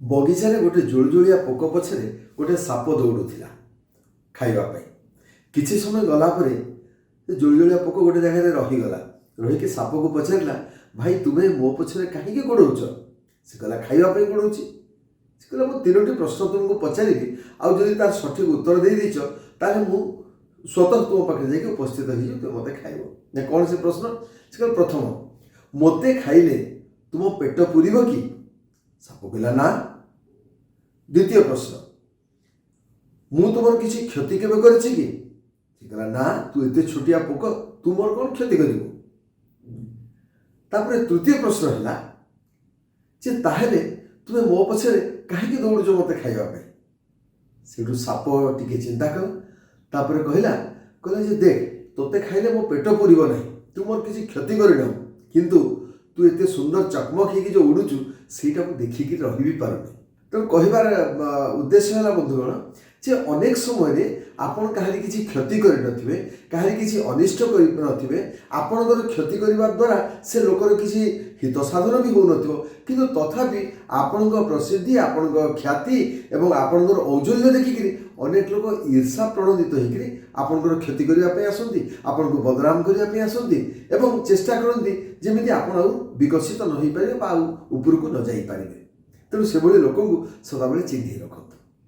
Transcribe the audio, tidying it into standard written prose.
ବଗିଚାରେ ଗୋଟେ ଜୁଳୁଜୁଳିଆ ପୋକ ପଛରେ ଗୋଟେ ସାପ ଦୌଡ଼ୁଥିଲା ଖାଇବା ପାଇଁ। କିଛି ସମୟ ଗଲା ପରେ ଜୁଳୁଜୁଳିଆ ପୋକ ଗୋଟେ ଜାଗାରେ ରହିଗଲା। ରହିକି ସାପକୁ ପଚାରିଲା, ଭାଇ ତୁମେ ମୋ ପଛରେ କାହିଁକି ଗୋଡ଼ଉଛ? ସେ କହିଲା, ଖାଇବା ପାଇଁ ଗୋଡ଼ଉଛି। ସେ କହିଲା, ମୁଁ 3ଟି ପ୍ରଶ୍ନ ତୁମକୁ ପଚାରିବି, ଆଉ ଯଦି ତାର ସଠିକ୍ ଉତ୍ତର ଦେଇଦେଇଛ ତାହେଲେ ମୁଁ ସ୍ୱତଃ ତୁମ ପାଖରେ ଯାଇକି ଉପସ୍ଥିତ ହେଇଯିବି, ତୁମେ ମୋତେ ଖାଇବ। ନା କ'ଣ ସେ ପ୍ରଶ୍ନ? ସେ କହିଲା, ପ୍ରଥମ, ମୋତେ ଖାଇଲେ ତୁମ ପେଟ ପୁରିବ କି? ସାପ କହିଲା, ନା। ଦ୍ୱିତୀୟ ପ୍ରଶ୍ନ, ମୁଁ ତୁମର କିଛି କ୍ଷତି କେବେ କରିଛି କି? ସେ କହିଲା, ନା, ତୁ ଏତେ ଛୋଟିଆ ପୋକ, ତୁ ମୋର କ'ଣ କ୍ଷତି କରିବୁ? ତାପରେ ତୃତୀୟ ପ୍ରଶ୍ନ ହେଲା ଯେ ତାହେଲେ ତୁମେ ମୋ ପଛରେ କାହିଁକି ଦୌଡ଼ୁଛ ମୋତେ ଖାଇବା ପାଇଁ? ସେଠୁ ସାପ ଟିକେ ଚିନ୍ତା କଲା, ତାପରେ କହିଲା ଯେ ଦେଖ, ତୋତେ ଖାଇଲେ ମୋ ପେଟ ପୁରିବ ନାହିଁ, ତୁ ମୋର କିଛି କ୍ଷତି କରିନାହୁଁ, କିନ୍ତୁ ତୁ ଏତେ ସୁନ୍ଦର ଚକମକ ହେଇକି ଯେଉଁ ଉଡ଼ୁଛୁ ସେଇଟା ମୁଁ ଦେଖିକି ରହିବି ପାରୁନି। ତେଣୁ କହିବାର ଉଦ୍ଦେଶ୍ୟ ହେଲା ବନ୍ଧୁଗଣ, ଯେ ଅନେକ ସମୟରେ ଆପଣ କାହାରି କିଛି କ୍ଷତି କରିନଥିବେ, କାହାରି କିଛି ଅନିଷ୍ଟ କରିନଥିବେ, ଆପଣଙ୍କର କ୍ଷତି କରିବା ଦ୍ୱାରା ସେ ଲୋକର କିଛି ହିତ ସାଧନ ବି ହେଉନଥିବ, କିନ୍ତୁ ତଥାପି ଆପଣଙ୍କ ପ୍ରସିଦ୍ଧି, ଆପଣଙ୍କ ଖ୍ୟାତି ଏବଂ ଆପଣଙ୍କର ଔଜ୍ଜଲ୍ୟ ଦେଖିକିରି ଅନେକ ଲୋକ ଈର୍ଷା ପ୍ରଣୋଦିତ ହେଇକିରି ଆପଣଙ୍କର କ୍ଷତି କରିବା ପାଇଁ ଆସନ୍ତି, ଆପଣଙ୍କୁ ବଦନାମ କରିବା ପାଇଁ ଆସନ୍ତି ଏବଂ ଚେଷ୍ଟା କରନ୍ତି ଯେମିତି ଆପଣ ଆଉ ବିକଶିତ ନ ହୋଇପାରିବେ ବା ଆଉ ଉପରକୁ ନ ଯାଇପାରିବେ। ତେଣୁ ସେଭଳି ଲୋକଙ୍କୁ ସଦାବେଳେ ଚିହ୍ନି ରଖନ୍ତୁ।